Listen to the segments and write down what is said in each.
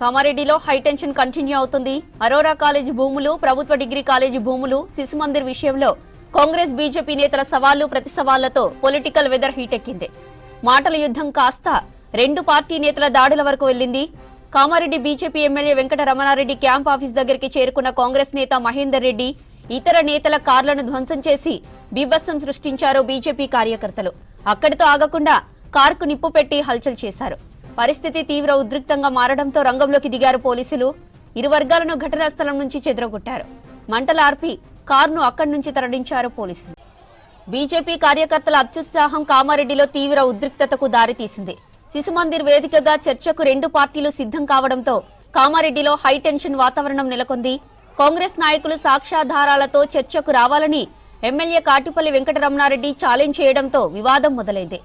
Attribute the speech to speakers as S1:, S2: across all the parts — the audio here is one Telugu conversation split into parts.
S1: కామారెడ్డిలో హైటెన్షన్ కంటిన్యూ అవుతుంది. అరోరా కాలేజీ భూములు, ప్రభుత్వ డిగ్రీ కాలేజీ భూములు, శిశు మందిర్ విషయంలో కాంగ్రెస్ బీజేపీ నేతల సవాళ్లు ప్రతి సవాళ్లతో పొలిటికల్ వెదర్ హీటెక్కింది. మాటల యుద్ధం కాస్త రెండు పార్టీ నేతల దాడుల వరకు వెళ్లింది. Kamareddy BJP MLA Venkata Ramana Reddy camp office దగ్గరికి చేరుకున్న కాంగ్రెస్ నేత మహేందర్ రెడ్డి, ఇతర నేతల కార్లను ధ్వంసం చేసి బీభత్సం సృష్టించారు బీజేపీ కార్యకర్తలు. అక్కడితో ఆగకుండా కారుకు నిప్పు పెట్టి హల్చల్ చేశారు. పరిస్థితి తీవ్ర ఉద్రిక్తంగా మారడంతో రంగంలోకి దిగారు పోలీసులు. ఇరు వర్గాలను ఘటనా స్థలం నుంచి చెదరగొట్టారు. మంటలార్పి కారును అక్కడి నుంచి తరలించారు పోలీసులు. బీజేపీ కార్యకర్తల అత్యుత్సాహం కామారెడ్డిలో తీవ్ర ఉద్రిక్తతకు దారితీసింది. శిశుమందిర్ వేదికగా చర్చకు రెండు పార్టీలు సిద్ధం కావడంతో కామారెడ్డిలో హైటెన్షన్ వాతావరణం నెలకొంది. కాంగ్రెస్ నాయకులు సాక్ష్యాధారాలతో చర్చకు రావాలని ఎమ్మెల్యే కాటిపల్లి వెంకటరమణారెడ్డి ఛాలెంజ్ చేయడంతో వివాదం మొదలైంది.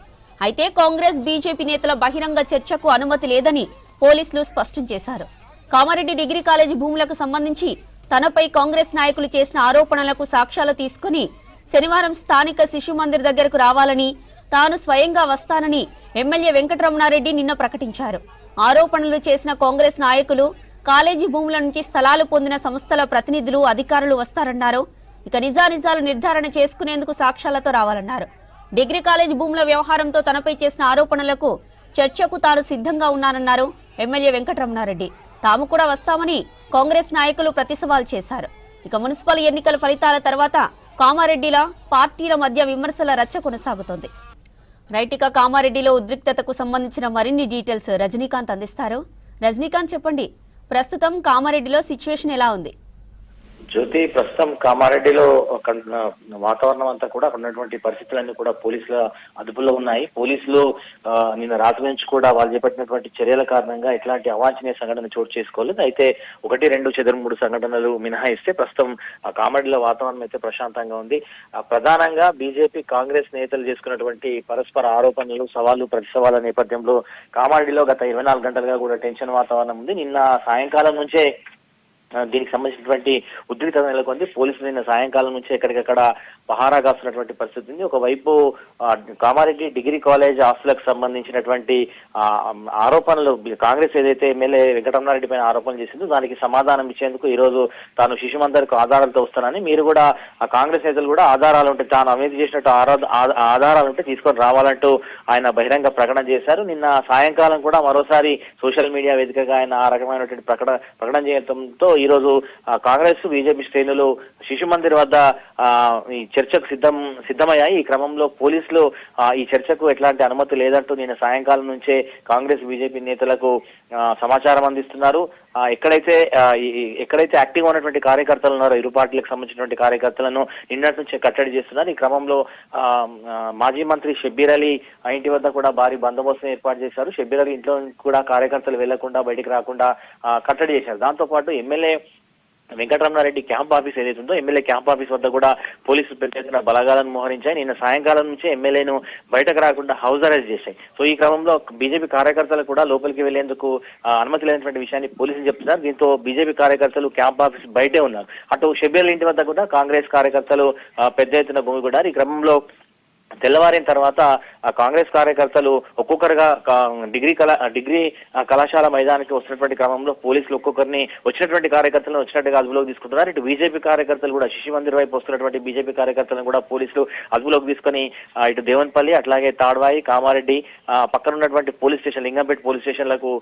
S1: అయితే కాంగ్రెస్ బీజేపీ నేతల బహిరంగ చర్చకు అనుమతి లేదని పోలీసులు స్పష్టం చేశారు. కామారెడ్డి డిగ్రీ కాలేజీ భూములకు సంబంధించి తనపై కాంగ్రెస్ నాయకులు చేసిన ఆరోపణలకు సాక్ష్యాలు తీసుకుని శనివారం స్థానిక శిశు మందిర్ దగ్గరకు రావాలని, తాను స్వయంగా వస్తానని ఎమ్మెల్యే వెంకటరమణారెడ్డి నిన్న ప్రకటించారు. ఆరోపణలు చేసిన కాంగ్రెస్ నాయకులు కాలేజీ భూముల నుంచి స్థలాలు పొందిన సంస్థల ప్రతినిధులు, అధికారులు వస్తారన్నారు. ఇక నిజానిజాలు నిర్ధారణ చేసుకునేందుకు సాక్ష్యాలతో రావాలన్నారు. డిగ్రీ కాలేజీ భూముల వ్యవహారంతో తనపై చేసిన ఆరోపణలకు చర్చకు తాను సిద్ధంగా ఉన్నానన్నారు ఎమ్మెల్యే వెంకటరమణారెడ్డి. తాము కూడా వస్తామని కాంగ్రెస్ నాయకులు ప్రతి సవాల్ చేశారు. ఇక మున్సిపల్ ఎన్నికల ఫలితాల తర్వాత కామారెడ్డిల పార్టీల మధ్య విమర్శల రచ్చ కొనసాగుతోంది. రైటిక కామారెడ్డిలో ఉద్రిక్తతకు సంబంధించిన మరిన్ని డీటెయిల్స్ రజనీకాంత్ అందిస్తారు. రజనీకాంత్, చెప్పండి, ప్రస్తుతం కామారెడ్డిలో సిచ్యువేషన్ ఎలా ఉంది?
S2: జ్యోతి, ప్రస్తుతం కామారెడ్డిలో వాతావరణం అంతా కూడా అక్కడ ఉన్నటువంటి పరిస్థితులన్నీ కూడా పోలీసుల అదుపులో ఉన్నాయి. పోలీసులు నిన్న రాత్రి నుంచి కూడా వాళ్ళు చేపట్టినటువంటి చర్యల కారణంగా ఎట్లాంటి అవాంఛనీయ సంఘటన చోటు చేసుకోలేదు. అయితే 1-2 సంఘటనలు మినహాయిస్తే ప్రస్తుతం కామారెడ్డిలో వాతావరణం అయితే ప్రశాంతంగా ఉంది. ప్రధానంగా బీజేపీ కాంగ్రెస్ నేతలు చేసుకున్నటువంటి పరస్పర ఆరోపణలు, సవాళ్లు ప్రతి సవాళ్ల నేపథ్యంలో కామారెడ్డిలో గత 24 గంటలుగా కూడా టెన్షన్ వాతావరణం ఉంది. నిన్న సాయంకాలం నుంచే దీనికి సంబంధించినటువంటి ఉద్రిక్తత నెలకొంది. పోలీసులు నిన్న సాయంకాలం నుంచి ఎక్కడికక్కడ పహారా కాస్తున్నటువంటి పరిస్థితి ఉంది. ఒకవైపు కామారెడ్డి డిగ్రీ కాలేజ్ ఆస్తులకు సంబంధించినటువంటి ఆరోపణలు కాంగ్రెస్ ఏదైతే ఎమ్మెల్యే వెంకటరమణారెడ్డి పైన ఆరోపణలు చేసిందో దానికి సమాధానం ఇచ్చేందుకు ఈ రోజు తాను శిశు మందిర్కు ఆధారాలతో వస్తానని, మీరు కూడా కాంగ్రెస్ నేతలు కూడా ఆధారాలు ఉంటే, తాను అవినీతి చేసినట్టు ఆధారాలు ఉంటే తీసుకొని రావాలంటూ ఆయన బహిరంగ ప్రకటన చేశారు. నిన్న సాయంకాలం కూడా మరోసారి సోషల్ మీడియా వేదికగా ఆయన ఆ రకమైనటువంటి ప్రకటన చేయడంతో ఈ రోజు కాంగ్రెస్ బీజేపీ శ్రేణులు శిశు మందిర్ వద్ద ఈ చర్చకు సిద్ధమయ్యాయి. ఈ క్రమంలో పోలీసులు ఈ చర్చకు ఎట్లాంటి అనుమతి లేదంటూ నిన్న సాయంకాలం నుంచే కాంగ్రెస్ బీజేపీ నేతలకు సమాచారం అందిస్తున్నారు. ఎక్కడైతే యాక్టివ్ ఉన్నటువంటి కార్యకర్తలు ఉన్నారో ఇరు పార్టీలకు సంబంధించినటువంటి కార్యకర్తలను నిన్నటి నుంచే కట్టడి చేస్తున్నారు. ఈ క్రమంలో మాజీ మంత్రి షబ్బీర్ అలీ ఇంటి వద్ద కూడా భారీ బందోబస్తును ఏర్పాటు చేశారు. షబ్బీర్ అలీ ఇంట్లో కూడా కార్యకర్తలు వెళ్లకుండా, బయటికి రాకుండా కట్టడి చేశారు. దాంతో పాటు ఎమ్మెల్యే వెంకటరమణారెడ్డి క్యాంప్ ఆఫీస్ ఏదైతే ఉందో ఎమ్మెల్యే క్యాంప్ ఆఫీస్ వద్ద కూడా పోలీసులు పెద్ద ఎత్తున బలగాలను మోహరించాయి. నిన్న సాయంకాలం నుంచే ఎమ్మెల్యేను బయటకు రాకుండా హౌస్ అరెస్ట్ చేశాయి. సో ఈ క్రమంలో బీజేపీ కార్యకర్తలు కూడా లోపలికి వెళ్లేందుకు అనుమతి లేనటువంటి విషయాన్ని పోలీసులు చెప్తున్నారు. దీంతో బీజేపీ కార్యకర్తలు క్యాంప్ ఆఫీస్ బయటే ఉన్నారు. అటు షబ్బీర్ ఇంటి వద్ద కూడా కాంగ్రెస్ కార్యకర్తలు పెద్ద ఎత్తున గుమిగూడారు. ఈ క్రమంలో తెల్లవారిన తర్వాత కాంగ్రెస్ కార్యకర్తలు ఒక్కొక్కరుగా డిగ్రీ కళాశాల మైదానానికి వస్తున్నటువంటి క్రమంలో పోలీసులు ఒక్కొక్కరిని వచ్చినటువంటి కార్యకర్తలను వచ్చినట్టుగా అదుపులోకి తీసుకుంటున్నారు. ఇటు బీజేపీ కార్యకర్తలు కూడా శిశు మందిర్ వైపు వస్తున్నటువంటి బీజేపీ కార్యకర్తలను కూడా పోలీసులు అదుపులోకి తీసుకుని ఇటు దేవన్పల్లి, అట్లాగే తాడ్వాయి, కామారెడ్డి పక్కన ఉన్నటువంటి పోలీస్ స్టేషన్, లింగంపేట పోలీస్ స్టేషన్లకు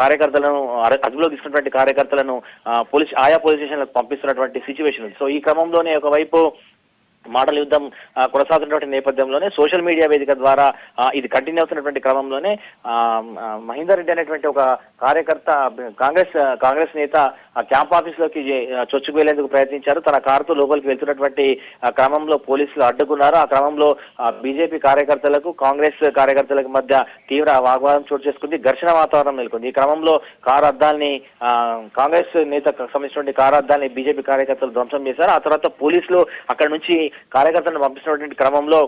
S2: కార్యకర్తలను అదుపులోకి తీసుకున్నటువంటి కార్యకర్తలను ఆయా పోలీస్ స్టేషన్లకు పంపిస్తున్నటువంటి సిచ్యువేషన్ ఉంది. సో ఈ క్రమంలోనే ఒకవైపు మాటల యుద్ధం కొనసాగుతున్నటువంటి నేపథ్యంలోనే సోషల్ మీడియా వేదిక ద్వారా ఇది కంటిన్యూ అవుతున్నటువంటి క్రమంలోనే మహేందర్ రెడ్డి అనేటువంటి ఒక కార్యకర్త కాంగ్రెస్ నేత క్యాంప్ ఆఫీస్ లోకి చొచ్చుకు వెళ్లేందుకు ప్రయత్నించారు. తన కారుతో లోపలికి వెళ్తున్నటువంటి క్రమంలో పోలీసులు అడ్డుకున్నారు. ఆ క్రమంలో బీజేపీ కార్యకర్తలకు, కాంగ్రెస్ కార్యకర్తలకు మధ్య తీవ్ర వాగ్వాదం చోటు చేసుకుంది. ఘర్షణ వాతావరణం నెలకొంది. ఈ క్రమంలో కారు అద్దాల్ని కాంగ్రెస్ నేతకు సంబంధించినటువంటి కారు అద్దాల్ని బీజేపీ కార్యకర్తలు ధ్వంసం చేశారు. ఆ తర్వాత పోలీసులు అక్కడ నుంచి కార్యకర్తలను పంపిస్తున్నటువంటి క్రమంలో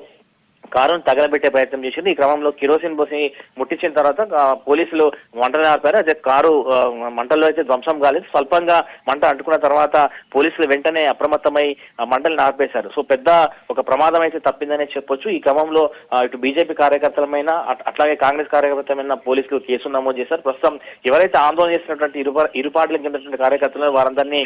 S2: కారును తగలబెట్టే ప్రయత్నం చేసింది. ఈ క్రమంలో కిరోసిన్ పోసి ముట్టించిన తర్వాత పోలీసులు మంటలు ఆర్పారు. అయితే కారు మంటల్లో అయితే ధ్వంసం కాలేదు. స్వల్పంగా మంట అంటుకున్న తర్వాత పోలీసులు వెంటనే అప్రమత్తమై మంటలను ఆర్పేశారు. సో పెద్ద ఒక ప్రమాదం అయితే తప్పిందనే చెప్పొచ్చు. ఈ క్రమంలో ఇటు బీజేపీ కార్యకర్తలమైన అట్లాగే కాంగ్రెస్ కార్యకర్తలమైన పోలీసులు కేసు నమోదు చేశారు. ప్రస్తుతం ఎవరైతే ఆందోళన చేసినటువంటి ఇరు పార్టీలకు చెందినటువంటి కార్యకర్తలు వారందరినీ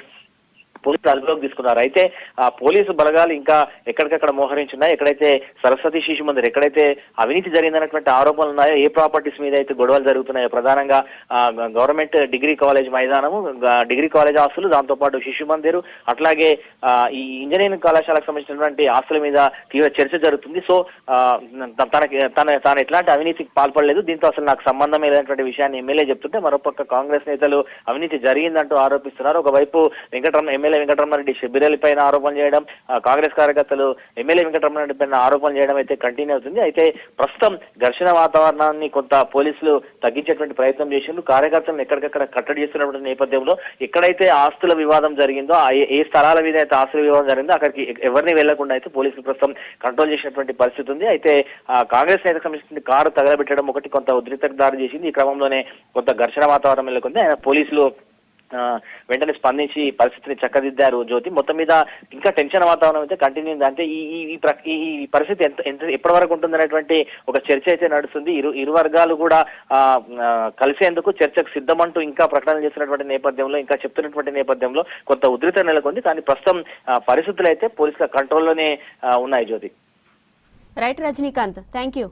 S2: పోలీసులు అదుపులోకి తీసుకున్నారు. అయితే ఆ పోలీసు బలగాలు ఇంకా ఎక్కడికక్కడ మోహరించున్నాయి. ఎక్కడైతే సరస్వతి శిశు మందిర్, ఎక్కడైతే అవినీతి జరిగిందన్నటువంటి ఆరోపణలు ఉన్నాయో, ఏ ప్రాపర్టీస్ మీద అయితే గొడవలు జరుగుతున్నాయో, ప్రధానంగా గవర్నమెంట్ డిగ్రీ కాలేజ్ మైదానము, డిగ్రీ కాలేజ్ ఆస్తులు, దాంతోపాటు శిశు మందిరు, అట్లాగే ఈ ఇంజనీరింగ్ కళాశాలకు సంబంధించినటువంటి ఆస్తుల మీద తీవ్ర చర్చ జరుగుతుంది. సో తాను ఎట్లాంటి అవినీతికి పాల్పడలేదు, దీంతో అసలు నాకు సంబంధం లేనటువంటి విషయాన్ని ఎమ్మెల్యే చెప్తుంటే, మరోపక్క కాంగ్రెస్ నేతలు అవినీతి జరిగిందంటూ ఆరోపిస్తున్నారు. ఒకవైపు ఎమ్మెల్యే వెంకటరమణారెడ్డి షబ్బీర్ పైన ఆరోపణలు చేయడం, కాంగ్రెస్ కార్యకర్తలు ఎమ్మెల్యే వెంకటరమణారెడ్డి పైన ఆరోపణలు చేయడం అయితే కంటిన్యూ అవుతుంది. అయితే ప్రస్తుతం ఘర్షణ వాతావరణాన్ని కొంత పోలీసులు తగ్గించేటువంటి ప్రయత్నం చేసిండ్రు. కార్యకర్తలను ఎక్కడికక్కడ కట్టడి చేస్తున్నటువంటి నేపథ్యంలో ఎక్కడైతే ఆస్తుల వివాదం జరిగిందో, ఏ స్థలాల మీద అయితే ఆస్తుల వివాదం జరిగిందో అక్కడికి ఎవరిని వెళ్లకుండా అయితే పోలీసులు ప్రస్తుతం కంట్రోల్ చేసినటువంటి పరిస్థితి ఉంది. అయితే కాంగ్రెస్ నేతకు సంబంధించిన కారు తగలబెట్టడం ఒకటి కొంత ఉద్రిక్తకు దారి చేసింది. ఈ క్రమంలోనే కొంత ఘర్షణ వాతావరణం నెలకొంది. ఆయన పోలీసులు వెంటనే స్పందించి పరిస్థితిని చక్కదిద్దారు. జ్యోతి, మొత్తం మీద ఇంకా టెన్షన్ వాతావరణం అయితే కంటిన్యూ ఉంది. అంటే ఈ పరిస్థితి ఎప్పటి వరకు ఉంటుందనేటువంటి ఒక చర్చ అయితే నడుస్తుంది. ఇరు వర్గాలు కూడా కలిసేందుకు చర్చకు సిద్ధమంటూ ఇంకా ప్రకటన చేస్తున్నటువంటి నేపథ్యంలో, ఇంకా చెప్తున్నటువంటి నేపథ్యంలో కొంత ఉద్రిక్తత నెలకొంది. కానీ ప్రస్తుతం పరిస్థితులు అయితే పోలీసుల కంట్రోల్లోనే ఉన్నాయి. Jyothi.
S1: Right Rajinikanth, thank you.